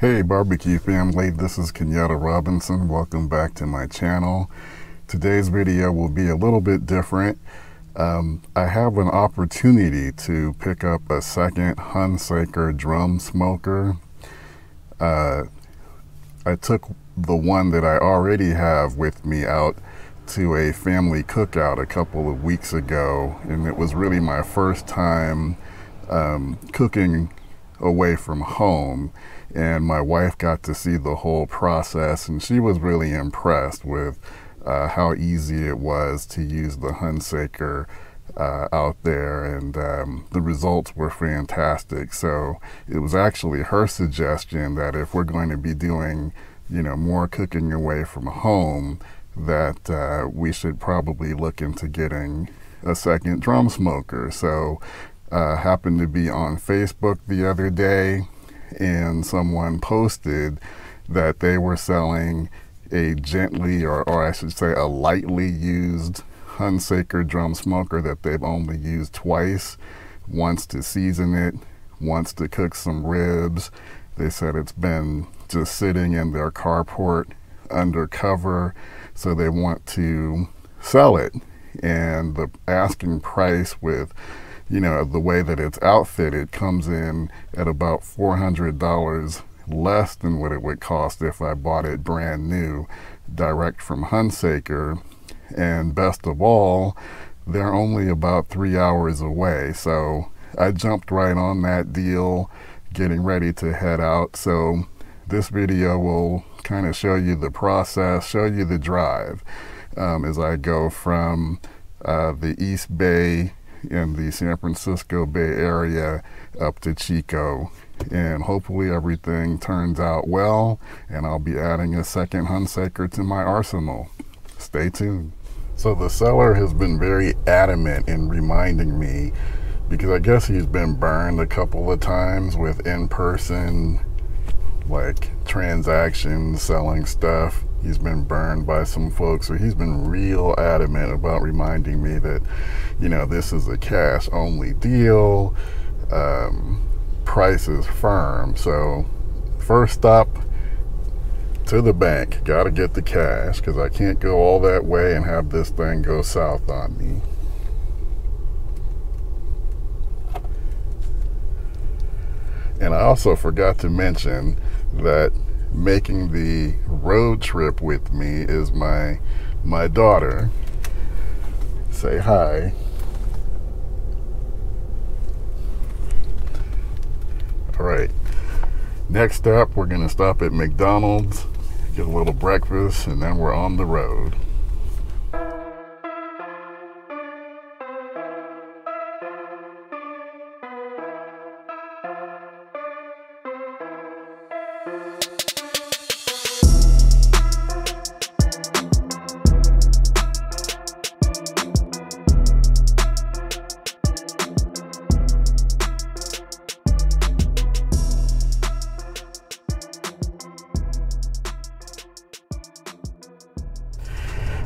Hey barbecue family, this is Kenyatta Robinson. Welcome back to my channel. Today's video will be a little bit different. I have an opportunity to pick up a second Hunsaker drum smoker. I took the one that I already have with me out to a family cookout a couple of weeks ago, and it was really my first time cooking away from home, and my wife got to see the whole process, and she was really impressed with how easy it was to use the Hunsaker out there, and the results were fantastic. So it was actually her suggestion that if we're going to be doing, more cooking away from home, that we should probably look into getting a second drum smoker. So happened to be on Facebook the other day, and someone posted that they were selling a gently, or I should say a lightly used Hunsaker drum smoker that they've only used twice, once to season it, once to cook some ribs. They said it's been just sitting in their carport undercover, so they want to sell it. And the asking price with the way that it's outfitted comes in at about $400 less than what it would cost if I bought it brand new direct from Hunsaker. And best of all, they're only about 3 hours away. So I jumped right on that deal, getting ready to head out. So this video will kind of show you the process, show you the drive as I go from the East Bay in the San Francisco Bay Area up to Chico, and hopefully everything turns out well, and I'll be adding a second Hunsaker to my arsenal. Stay tuned. So the seller has been very adamant in reminding me, because I guess he's been burned a couple of times with in-person transactions, selling stuff. He's been burned by some folks, so he's been real adamant about reminding me that, this is a cash only deal. Price is firm. So first stop to the bank, gotta get the cash, because I can't go all that way and have this thing go south on me. And I also forgot to mention that making the road trip with me is my daughter. Say hi. All right, next up we're gonna stop at McDonald's, get a little breakfast, and then we're on the road.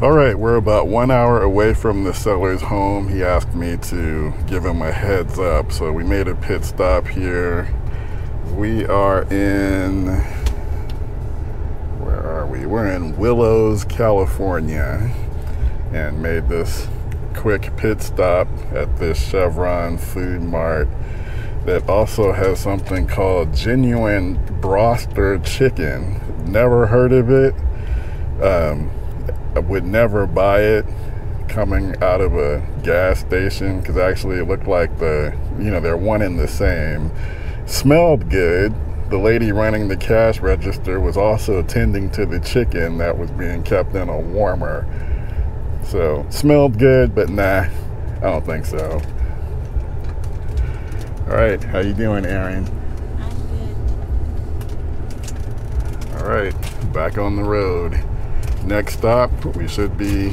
All right, we're about 1 hour away from the seller's home. He asked me to give him a heads up, so we made a pit stop here. We are in, where are we? We're in Willows, California, and made this quick pit stop at this Chevron Food Mart that also has something called Genuine Broster Chicken. Never heard of it. I would never buy it coming out of a gas station, because actually it looked like they're one and the same. Smelled good. The lady running the cash register was also tending to the chicken that was being kept in a warmer. So smelled good, but nah, I don't think so. All right, how you doing, Erin? I'm good. All right, back on the road. Next stop, we should be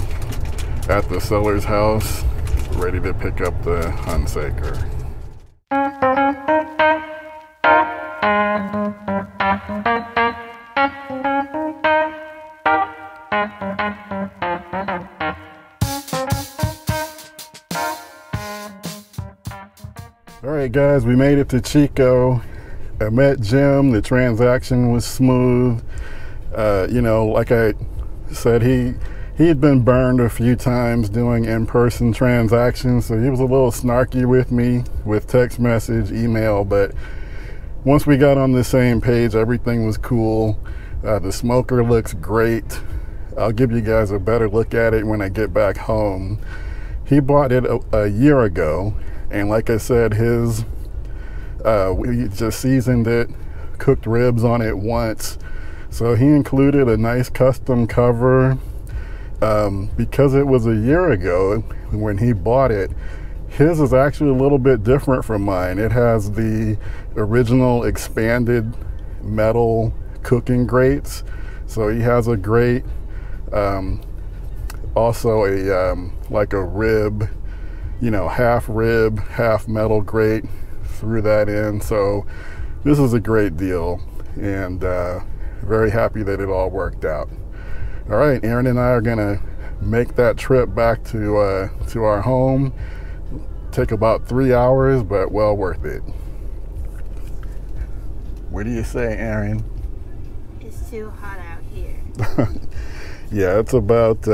at the seller's house, ready to pick up the Hunsaker. All right, guys, we made it to Chico. I met Jim. The transaction was smooth. You know, like I said, he had been burned a few times doing in-person transactions, so he was a little snarky with me with text message, email, but once we got on the same page, everything was cool. The smoker looks great. I'll give you guys a better look at it when I get back home. He bought it a year ago, and like I said, we just seasoned it, cooked ribs on it once. So he included a nice custom cover. Because it was a year ago when he bought it, his is actually a little bit different from mine. It has the original expanded metal cooking grates. So he has a grate, also like a rib, you know, half rib, half metal grate, threw that in. So this is a great deal, and very happy that it all worked out. All right, Aaron and I are gonna make that trip back to our home. Take about 3 hours, but well worth it. What do you say, Aaron? It's too hot out here. Yeah, it's about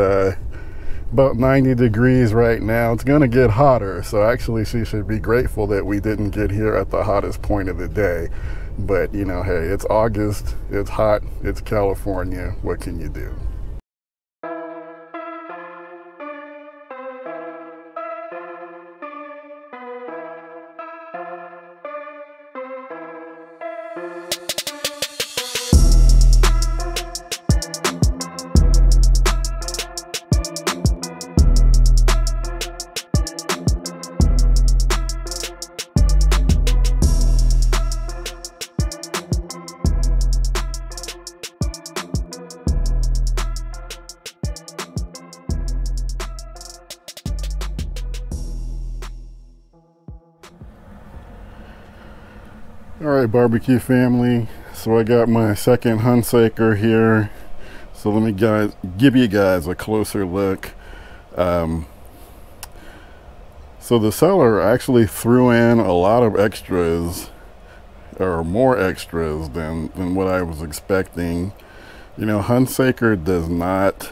90 degrees right now. It's gonna get hotter, so actually she should be grateful that we didn't get here at the hottest point of the day. But you know, hey, it's August, it's hot, it's California, what can you do? All right, barbecue family, so I got my second Hunsaker here, so let me give you guys a closer look. So the seller actually threw in a lot of extras, or more extras than what I was expecting. You know, Hunsaker does not,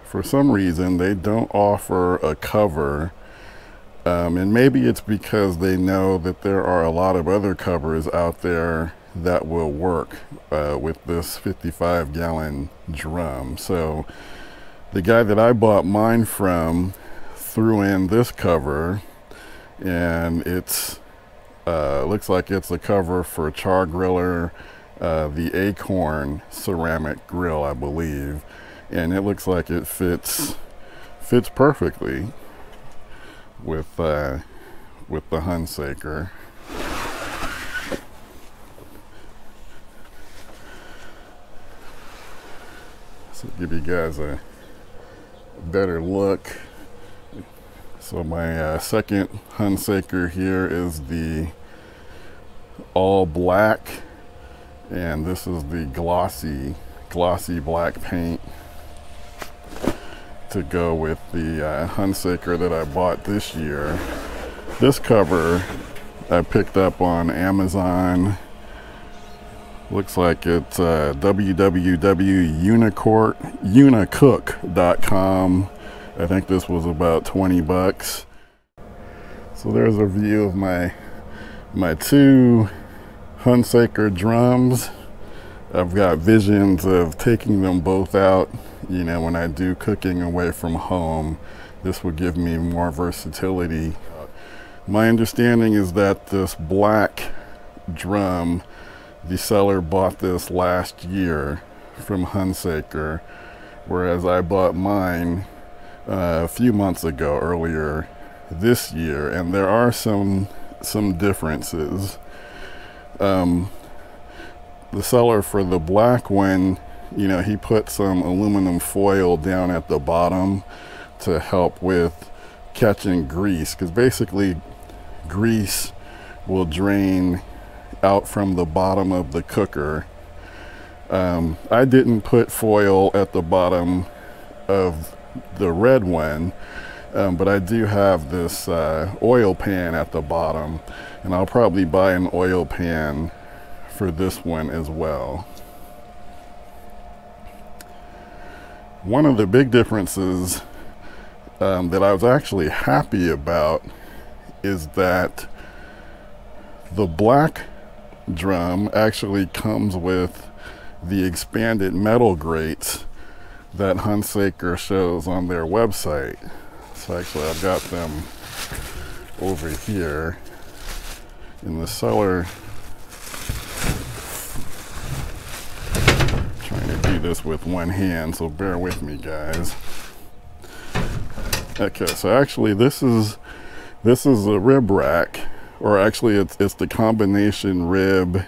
for some reason, they don't offer a cover. And maybe it's because they know that there are a lot of other covers out there that will work with this 55-gallon drum. So the guy that I bought mine from threw in this cover, and it's looks like it's a cover for a char griller, the Acorn ceramic grill, I believe, and it looks like it fits perfectly with the Hunsaker. So give you guys a better look. So my second Hunsaker here is the all black, and this is the glossy black paint to go with the Hunsaker that I bought this year. This cover I picked up on Amazon. Looks like it's www.unicook.com. I think this was about 20 bucks. So there's a view of my two Hunsaker drums. I've got visions of taking them both out. You know, when I do cooking away from home, this would give me more versatility. My understanding is that this black drum, the seller bought this last year from Hunsaker, whereas I bought mine a few months ago, earlier this year, and there are some differences. The seller for the black one, you know, he put some aluminum foil down at the bottom to help with catching grease, because basically grease will drain out from the bottom of the cooker. I didn't put foil at the bottom of the red one, but I do have this oil pan at the bottom, and I'll probably buy an oil pan for this one as well. One of the big differences that I was actually happy about is that the black drum actually comes with the expanded metal grates that Hunsaker shows on their website. So actually I've got them over here in the cellar. Trying to do this with one hand, so bear with me, guys. Okay, so actually this is a rib rack, or actually it's the combination rib,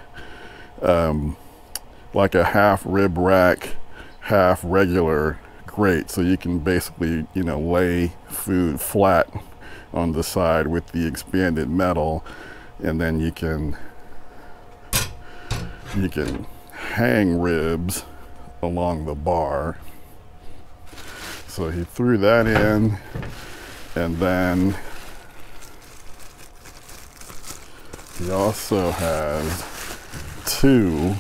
like a half rib rack, half regular grate, so you can basically, you know, lay food flat on the side with the expanded metal, and then you can hang ribs along the bar. So he threw that in, and then he also has two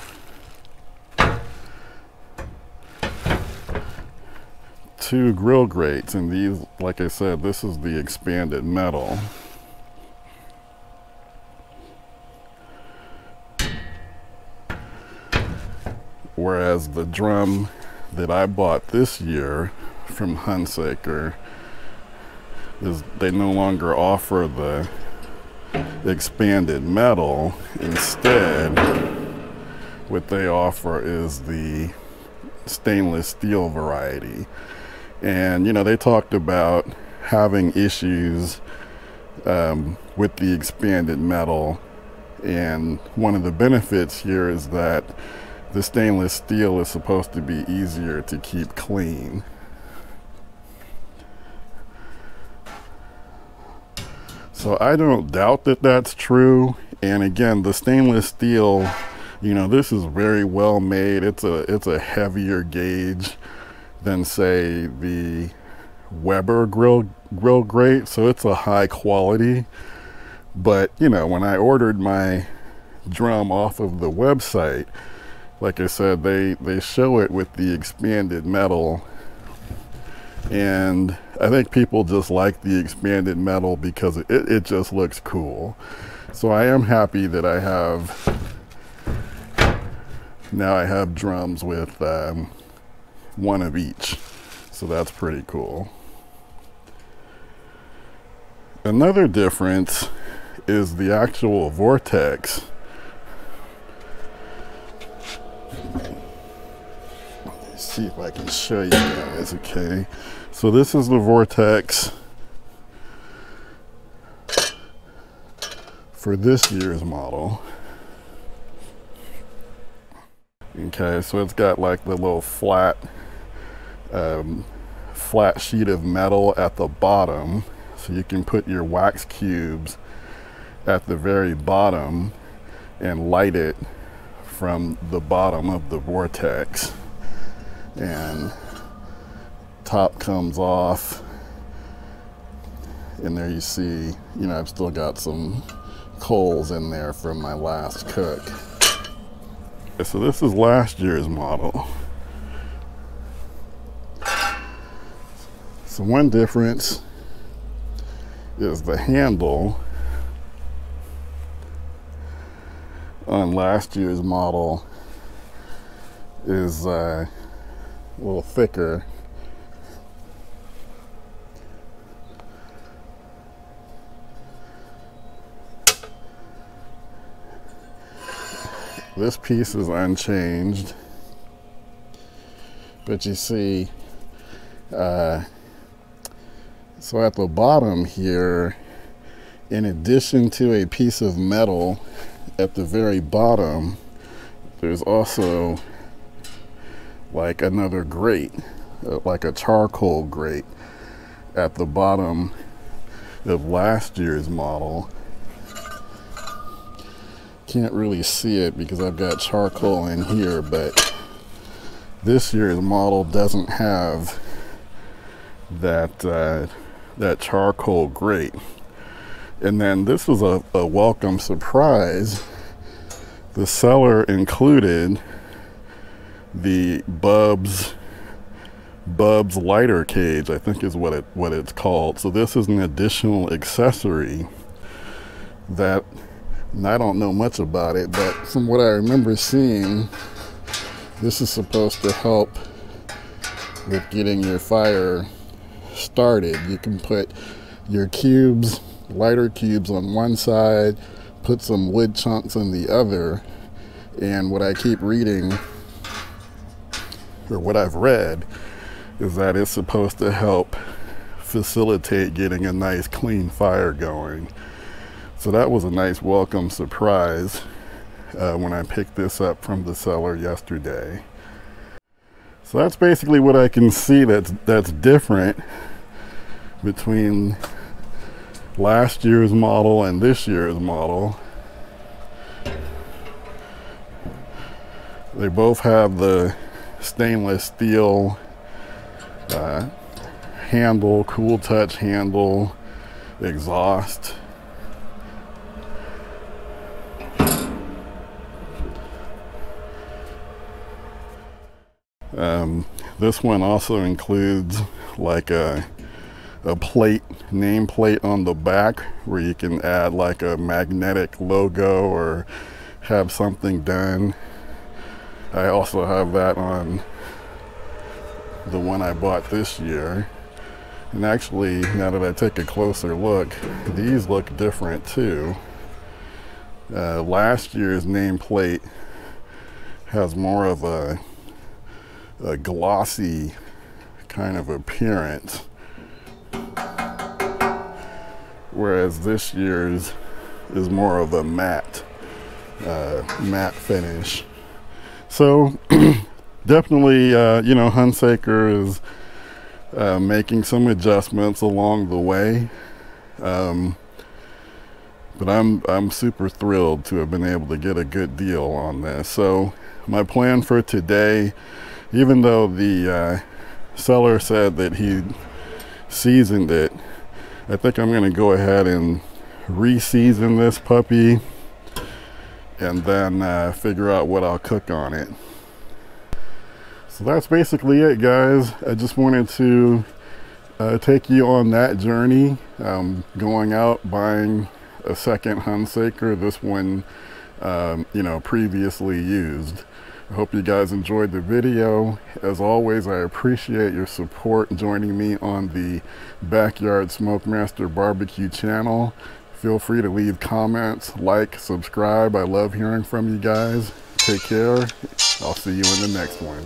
grill grates, and these, like I said, this is the expanded metal. Whereas the drum that I bought this year from Hunsaker, they no longer offer the expanded metal. Instead, what they offer is the stainless steel variety. And you know, they talked about having issues with the expanded metal, and one of the benefits here is that the stainless steel is supposed to be easier to keep clean. So I don't doubt that that's true. And again, the stainless steel, you know, this is very well made. It's a heavier gauge than, say, the Weber grill grate, so it's a high quality. But you know, when I ordered my drum off of the website, like I said, they show it with the expanded metal, and I think people just like the expanded metal because it just looks cool. So I am happy that I have drums with one of each, so that's pretty cool. Another difference is the actual Vortex. Let's see if I can show you guys. Okay, so this is the Vortex for this year's model. Okay, so it's got like the little flat sheet of metal at the bottom, so you can put your wax cubes at the very bottom and light it from the bottom of the Vortex. And top comes off, and there you see, you know, I've still got some coals in there from my last cook. So this is last year's model. So one difference is the handle on last year's model is a little thicker. This piece is unchanged, but you see, so at the bottom here, in addition to a piece of metal at the very bottom, there's also like another grate, like a charcoal grate at the bottom of last year's model. Can't really see it because I've got charcoal in here, but this year's model doesn't have that charcoal grate. And then this was a welcome surprise the seller included the Bubs lighter cage, I think is what it's called. So this is an additional accessory that, and I don't know much about it, but from what I remember seeing, this is supposed to help with getting your fire started. You can put your cubes, lighter cubes, on one side, put some wood chunks on the other, and what I keep reading, or what I've read, is that it's supposed to help facilitate getting a nice clean fire going. So that was a nice welcome surprise when I picked this up from the seller yesterday. So that's basically what I can see that's different between last year's model and this year's model. They both have the stainless steel handle, cool touch handle, exhaust. This one also includes like a plate, nameplate on the back, where you can add like a magnetic logo or have something done. I also have that on the one I bought this year. And actually, now that I take a closer look, these look different too. Last year's nameplate has more of a glossy kind of appearance, whereas this year's is more of a matte finish. So definitely, you know, Hunsaker is making some adjustments along the way, but I'm super thrilled to have been able to get a good deal on this. So my plan for today, even though the seller said that he seasoned it, I think I'm going to go ahead and re-season this puppy and then figure out what I'll cook on it. So that's basically it, guys. I just wanted to take you on that journey, going out, buying a second Hunsaker, this one you know, previously used. I hope you guys enjoyed the video. As always, I appreciate your support joining me on the Backyard SmokeMaster Barbecue channel. Feel free to leave comments, like, subscribe. I love hearing from you guys. Take care. I'll see you in the next one.